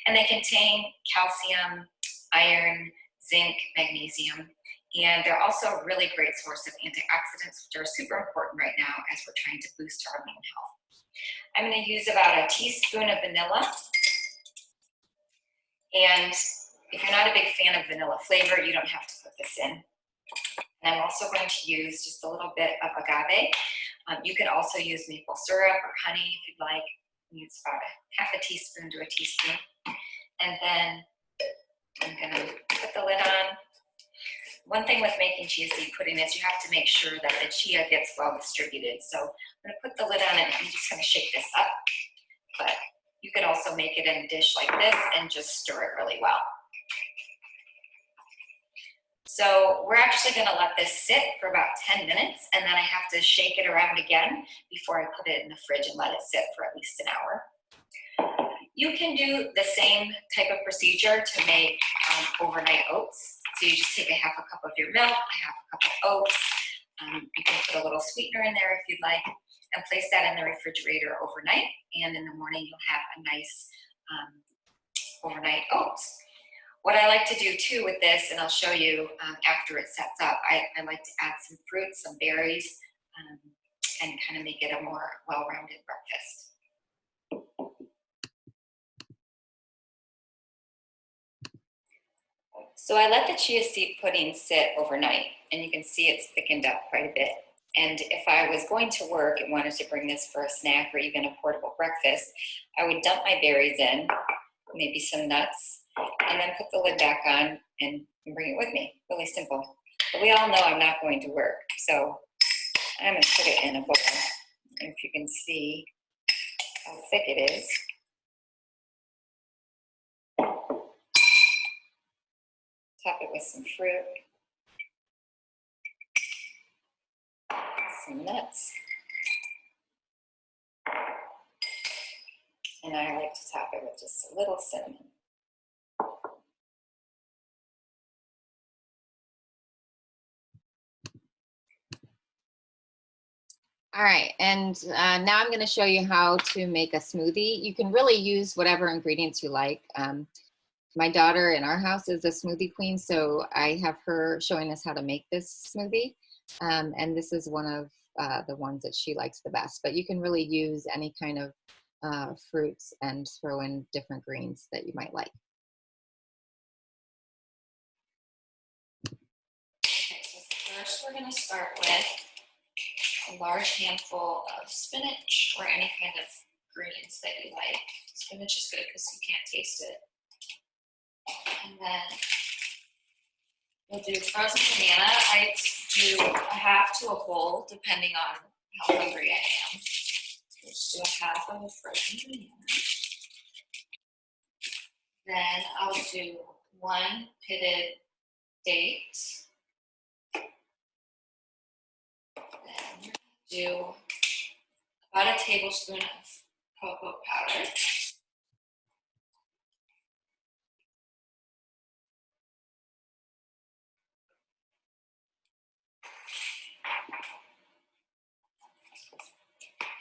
And they contain calcium, iron, zinc, magnesium, and they're also a really great source of antioxidants, which are super important right now as we're trying to boost our immune health. I'm going to use about a teaspoon of vanilla. And if you're not a big fan of vanilla flavor, you don't have to put this in. And I'm also going to use just a little bit of agave. You could also use maple syrup or honey if you'd like. Use about half a teaspoon to a teaspoon. And then I'm going to put the lid on. One thing with making chia seed pudding is you have to make sure that the chia gets well distributed. So I'm going to put the lid on and I'm just going to shake this up. But you could also make it in a dish like this and just stir it really well. So we're actually going to let this sit for about 10 minutes, and then I have to shake it around again before I put it in the fridge and let it sit for at least an hour. You can do the same type of procedure to make overnight oats. So you just take a half a cup of your milk, a half a cup of oats. You can put a little sweetener in there if you'd like, and place that in the refrigerator overnight. And in the morning, you'll have a nice overnight oats. What I like to do too with this, and I'll show you after it sets up, I like to add some fruits, some berries, and kind of make it a more well-rounded breakfast. So I let the chia seed pudding sit overnight, and you can see it's thickened up quite a bit. And if I was going to work and wanted to bring this for a snack or even a portable breakfast, I would dump my berries in, maybe some nuts, and then put the lid back on and bring it with me. Really simple. But we all know I'm not going to work, so I'm going to put it in a bowl. And if you can see how thick it is. Top it with some fruit, some nuts, and I like to top it with just a little cinnamon. All right, and now I'm going to show you how to make a smoothie. You can really use whatever ingredients you like. My daughter in our house is a smoothie queen, so I have her showing us how to make this smoothie. And this is one of the ones that she likes the best. But you can really use any kind of fruits and throw in different greens that you might like. Okay, so first we're going to start with a large handful of spinach or any kind of greens that you like. Spinach is good because you can't taste it. And then we'll do frozen banana. I do a half to a whole, depending on how hungry I am. Just do a half of a frozen banana. Then I'll do 1 pitted date. Then do about a tablespoon of cocoa powder.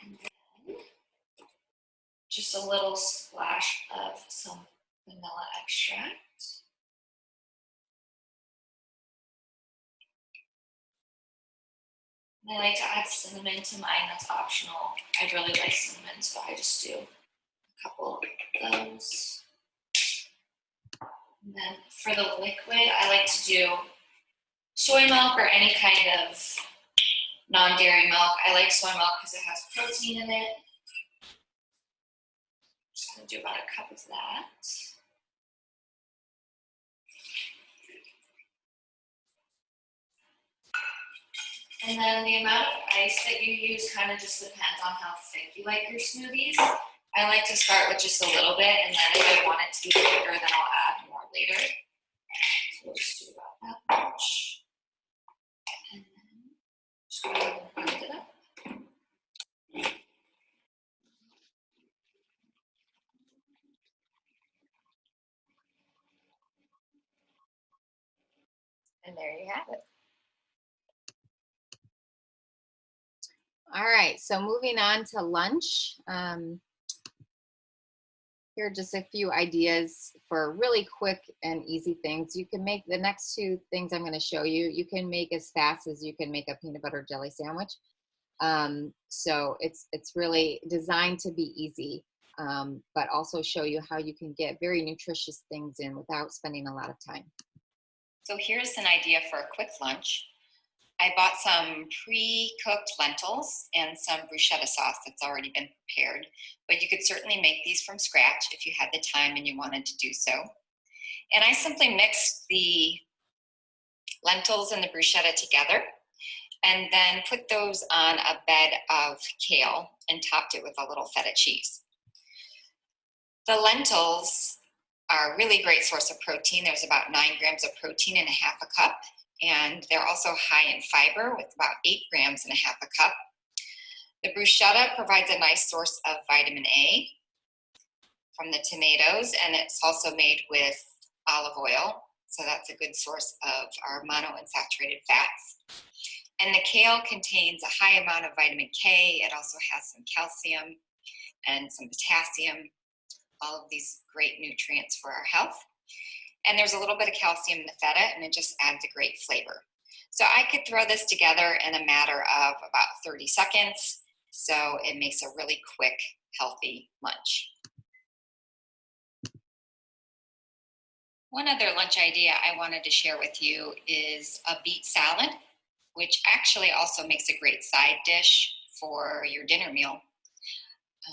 And then just a little splash of some vanilla extract. And I like to add cinnamon to mine. That's optional. I really like cinnamon, so I just do a couple of those. And then for the liquid, I like to do soy milk or any kind of non-dairy milk. I like soy milk because it has protein in it. Just gonna do about a cup of that. And then the amount of ice that you use kind of just depends on how thick you like your smoothies. I like to start with just a little bit, and then if I want it to be thicker, then I'll add more later. So we'll just do about that much. And then just go ahead and blend it up. And there you have it. All right, so moving on to lunch. Here are just a few ideas for really quick and easy things. You can make the next two things I'm going to show you. You can make as fast as you can make a peanut butter jelly sandwich. So it's really designed to be easy, but also show you how you can get very nutritious things in without spending a lot of time. So here's an idea for a quick lunch. I bought some pre-cooked lentils and some bruschetta sauce that's already been prepared, but you could certainly make these from scratch if you had the time and you wanted to do so. And I simply mixed the lentils and the bruschetta together and then put those on a bed of kale and topped it with a little feta cheese. The lentils are a really great source of protein. There's about 9 grams of protein in a half a cup. And they're also high in fiber with about 8 grams in a half a cup. The bruschetta provides a nice source of vitamin A from the tomatoes, and it's also made with olive oil. So that's a good source of our monounsaturated fats. And the kale contains a high amount of vitamin K. It also has some calcium and some potassium, all of these great nutrients for our health. And there's a little bit of calcium in the feta, and it just adds a great flavor. So I could throw this together in a matter of about 30 seconds. So it makes a really quick, healthy lunch. One other lunch idea I wanted to share with you is a beet salad, which actually also makes a great side dish for your dinner meal.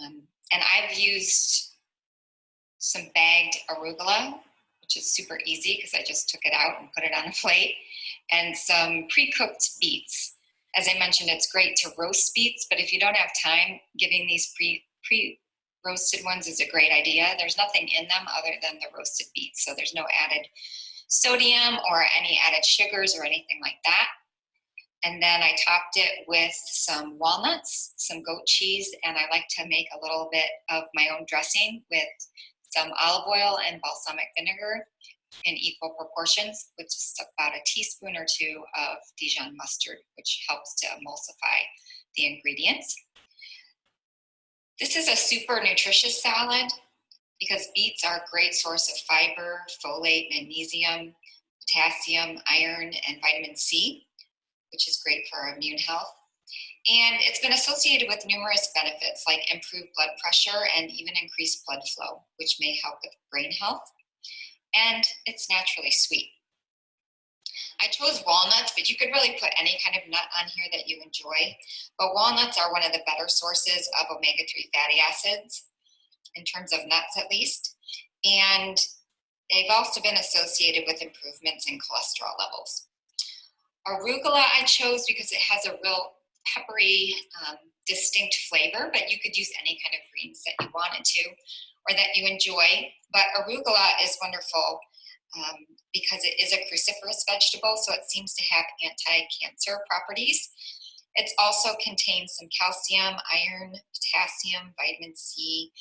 And I've used some bagged arugula, which is super easy because I just took it out and put it on a plate, and some pre-cooked beets. As I mentioned, it's great to roast beets, but if you don't have time, getting these pre-roasted ones is a great idea. There's nothing in them other than the roasted beets, so there's no added sodium or any added sugars or anything like that. And then I topped it with some walnuts, some goat cheese, and I like to make a little bit of my own dressing with some olive oil and balsamic vinegar in equal proportions, with just about a teaspoon or 2 of Dijon mustard, which helps to emulsify the ingredients. This is a super nutritious salad because beets are a great source of fiber, folate, magnesium, potassium, iron, and vitamin C, which is great for our immune health. And it's been associated with numerous benefits like improved blood pressure and even increased blood flow, which may help with brain health. And it's naturally sweet. I chose walnuts, but you could really put any kind of nut on here that you enjoy. But walnuts are one of the better sources of omega-3 fatty acids, in terms of nuts at least. And they've also been associated with improvements in cholesterol levels. Arugula I chose because it has a real peppery, distinct flavor, but you could use any kind of greens that you wanted to or that you enjoy. But arugula is wonderful because it is a cruciferous vegetable, so it seems to have anti-cancer properties. It also contains some calcium, iron, potassium, vitamin C.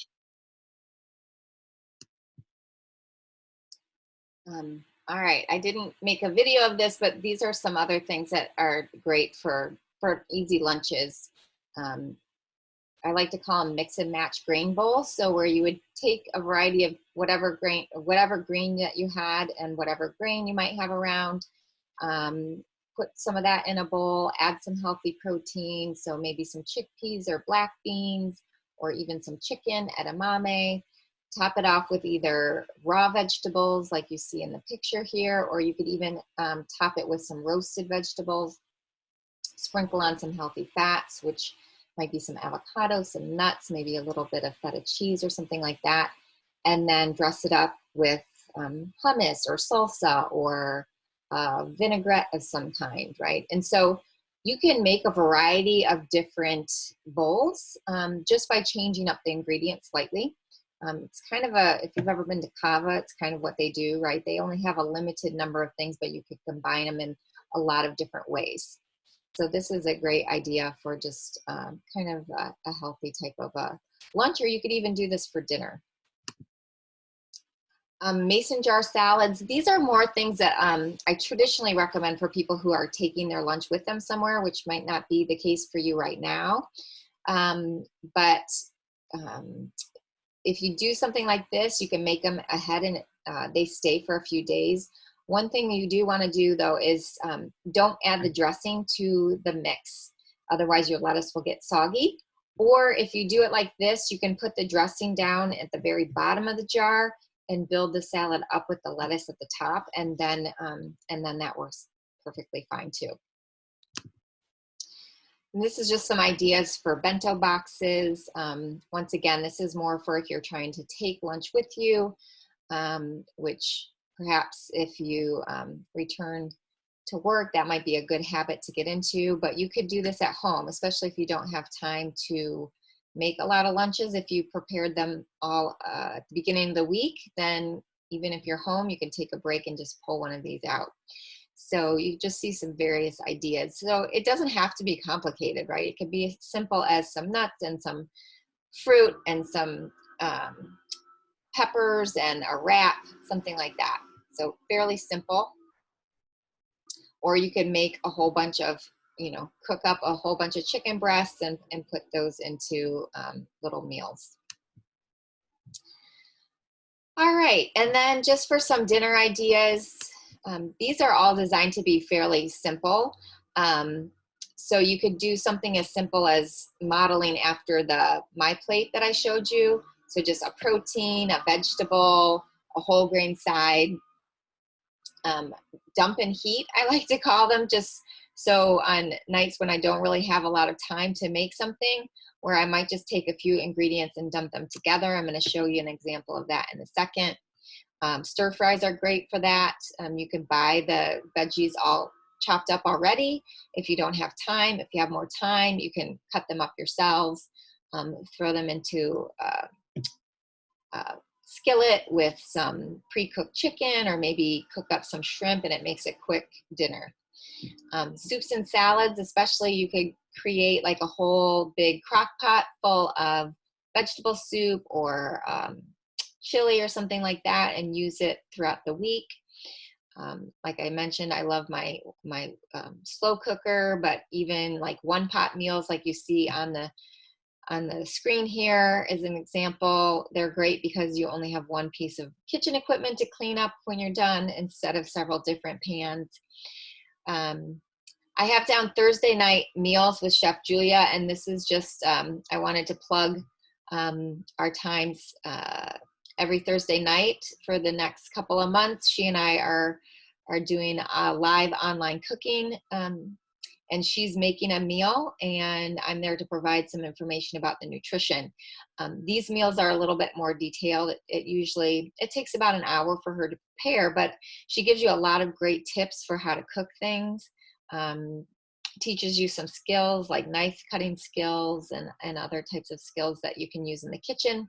All right, I didn't make a video of this, but these are some other things that are great for easy lunches. Um, I like to call them mix and match grain bowls. So where you would take a variety of whatever grain that you had and whatever grain you might have around, put some of that in a bowl, add some healthy protein. So maybe some chickpeas or black beans, or even some chicken, edamame. Top it off with either raw vegetables like you see in the picture here, or you could even top it with some roasted vegetables. Sprinkle on some healthy fats, which might be some avocado, some nuts, maybe a little bit of feta cheese or something like that. And then dress it up with hummus or salsa or vinaigrette of some kind, right? And so you can make a variety of different bowls just by changing up the ingredients slightly. It's kind of if you've ever been to Cava, it's kind of what they do, right? They only have a limited number of things, but you could combine them in a lot of different ways. So this is a great idea for just kind of a healthy type of lunch, or you could even do this for dinner. Mason jar salads. These are more things that I traditionally recommend for people who are taking their lunch with them somewhere, which might not be the case for you right now. But if you do something like this, you can make them ahead and they stay for a few days. One thing you do want to do though is don't add the dressing to the mix. Otherwise your lettuce will get soggy. Or if you do it like this, you can put the dressing down at the very bottom of the jar and build the salad up with the lettuce at the top. And then that works perfectly fine too. And this is just some ideas for bento boxes. Once again, this is more for if you're trying to take lunch with you, which perhaps if you return to work, that might be a good habit to get into. But you could do this at home, especially if you don't have time to make a lot of lunches. If you prepared them all at the beginning of the week, then even if you're home, you can take a break and just pull one of these out. So you just see some various ideas. So it doesn't have to be complicated, right? It could be as simple as some nuts and some fruit and some peppers and a wrap, something like that. So fairly simple. Or you could make a whole bunch of, cook up a whole bunch of chicken breasts and put those into little meals. All right, and then just for some dinner ideas, these are all designed to be fairly simple. So you could do something as simple as modeling after my plate that I showed you. So just a protein, a vegetable, a whole grain side, dump and heat, I like to call them, just so on nights when I don't really have a lot of time to make something, where I might just take a few ingredients and dump them together. I'm going to show you an example of that in a second. Stir fries are great for that. You can buy the veggies all chopped up already. If you don't have time, if you have more time, you can cut them up yourselves, throw them into skillet with some pre-cooked chicken, or maybe cook up some shrimp, and it makes a quick dinner. Soups and salads, especially, you could create like a whole big crock pot full of vegetable soup or chili or something like that, and use it throughout the week. Like I mentioned, I love my slow cooker, but even like one pot meals like you see on the screen here is an example. They're great because you only have one piece of kitchen equipment to clean up when you're done instead of several different pans. I have down Thursday night meals with Chef Julia, and this is just, I wanted to plug our times every Thursday night for the next couple of months. She and I are doing a live online cooking, and she's making a meal, and I'm there to provide some information about the nutrition. These meals are a little bit more detailed. It takes about an hour for her to prepare, but she gives you a lot of great tips for how to cook things. Teaches you some skills like knife cutting skills and other types of skills that you can use in the kitchen.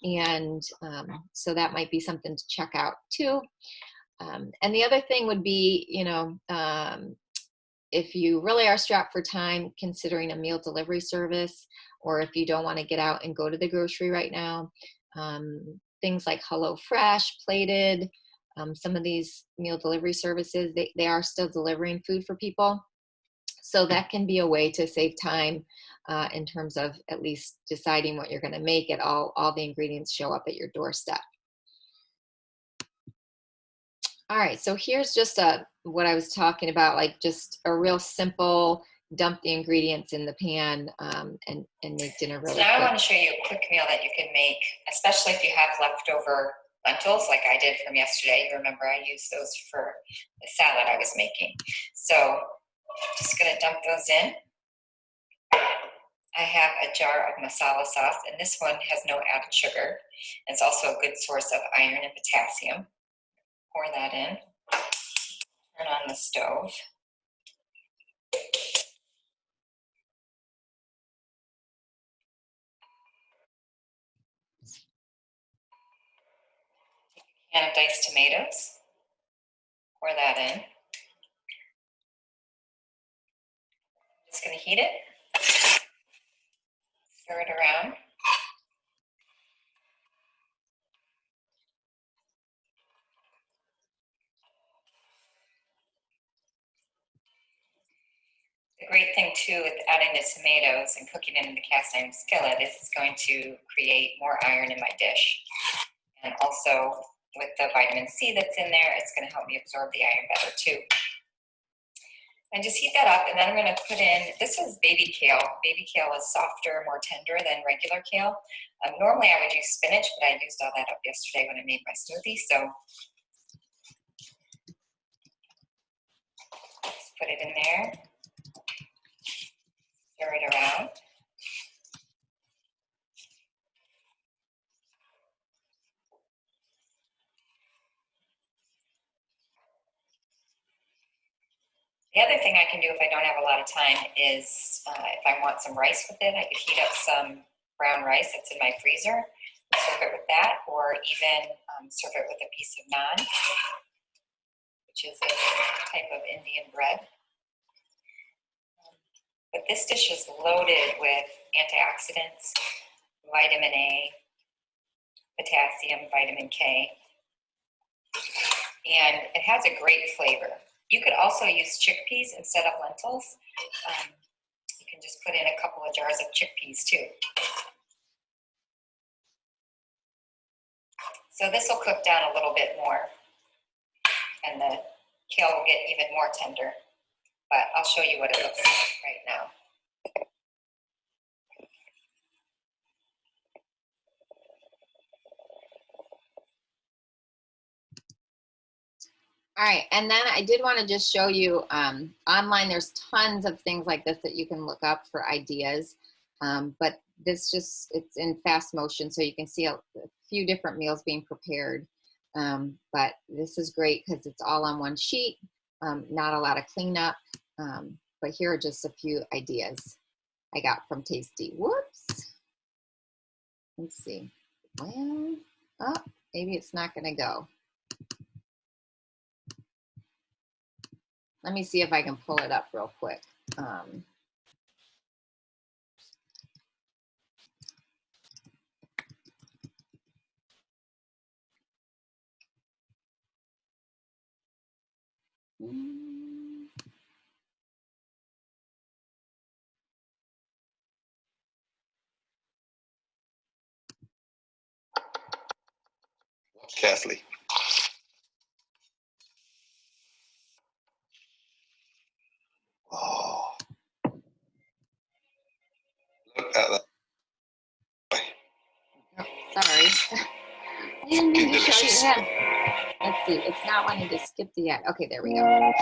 And so that might be something to check out too. And the other thing would be, if you really are strapped for time, considering a meal delivery service, or if you don't want to get out and go to the grocery right now, things like HelloFresh, Plated, some of these meal delivery services, they are still delivering food for people. So that can be a way to save time in terms of at least deciding what you're going to make. It all the ingredients show up at your doorstep. All right, so here's just what I was talking about, like just a real simple dump the ingredients in the pan and make dinner really So now quick. I want to show you a quick meal that you can make, especially if you have leftover lentils like I did from yesterday. You remember I used those for the salad I was making. So just going to dump those in. I have a jar of masala sauce, and this one has no added sugar. It's also a good source of iron and potassium. Pour that in. Turn on the stove. Can of diced tomatoes. Pour that in. Just going to heat it. Stir it around. The great thing too with adding the tomatoes and cooking it in the cast iron skillet is it's going to create more iron in my dish. And also with the vitamin C that's in there, it's going to help me absorb the iron better too. And just heat that up, and then I'm going to put in, this is baby kale. Baby kale is softer, more tender than regular kale. Normally I would use spinach, but I used all that up yesterday when I made my smoothie. So just put it in there, stir it around. The other thing I can do if I don't have a lot of time is if I want some rice with it, I could heat up some brown rice that's in my freezer and serve it with that, or even serve it with a piece of naan, which is a type of Indian bread. But this dish is loaded with antioxidants, vitamin A, potassium, vitamin K, and it has a great flavor. You could also use chickpeas instead of lentils. You can just put in a couple of jars of chickpeas too. So this will cook down a little bit more, and the kale will get even more tender. But I'll show you what it looks like right now. All right, and then I did want to just show you online, there's tons of things like this that you can look up for ideas, but this it's in fast motion, so you can see a few different meals being prepared, but this is great because it's all on one sheet, not a lot of cleanup, but here are just a few ideas I got from Tasty. Whoops, let's see, well, oh, maybe it's not gonna go. Let me see if I can pull it up real quick. Carefully. Oh, look at that. Oh, sorry. I didn't mean to show you that. Let's see. It's not wanting to skip the ad. Okay, there we go.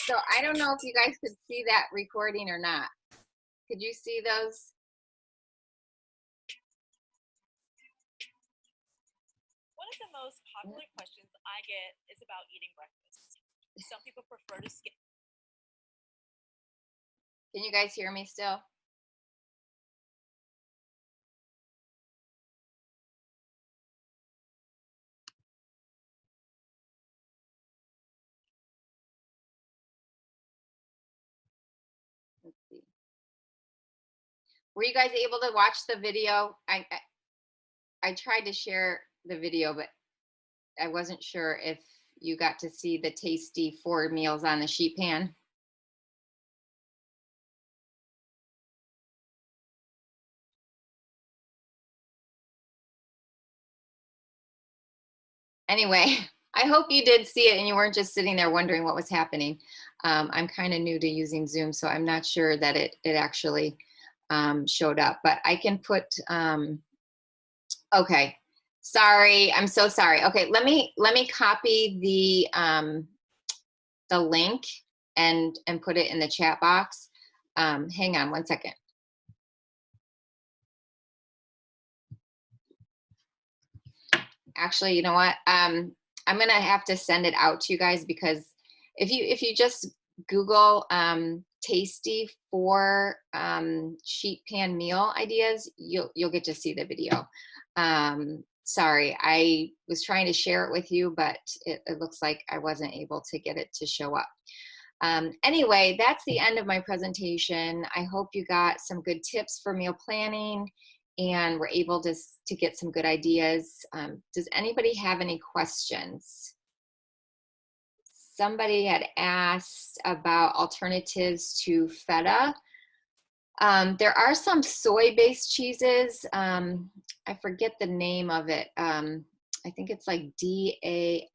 So I don't know if you guys could see that recording or not. Could you see those? One of the most popular questions I get is about eating breakfast. Some people prefer to skip. Can you guys hear me still? Let's see. Were you guys able to watch the video? I tried to share the video, but I wasn't sure if you got to see the tasty 4 meals on the sheet pan. Anyway, I hope you did see it and you weren't just sitting there wondering what was happening. I'm kind of new to using Zoom, so I'm not sure that it actually showed up, but I can put, okay, sorry, I'm so sorry. Okay, let me copy the link and put it in the chat box. Hang on one second. Actually, you know what? I'm gonna have to send it out to you guys, because if you just Google tasty 4 sheet pan meal ideas, you'll get to see the video. Sorry, I was trying to share it with you, but it looks like I wasn't able to get it to show up. Anyway, that's the end of my presentation. I hope you got some good tips for meal planning and were able to get some good ideas. Does anybody have any questions? Somebody had asked about alternatives to feta. There are some soy-based cheeses. I forget the name of it. I think it's like DASYA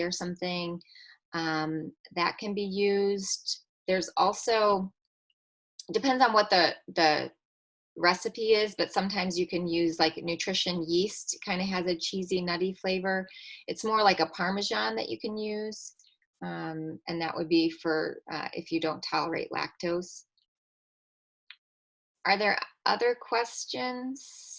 or something. That can be used. There's also, depends on what the recipe is, but sometimes you can use like nutrition yeast. It kind of has a cheesy, nutty flavor. It's more like a Parmesan that you can use. And that would be for if you don't tolerate lactose. Are there other questions?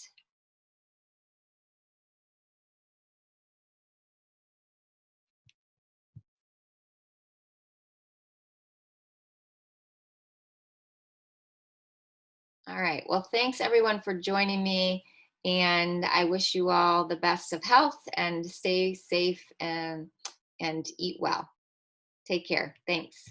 All right. Well, thanks everyone for joining me. And I wish you all the best of health, and stay safe and eat well. Take care. Thanks.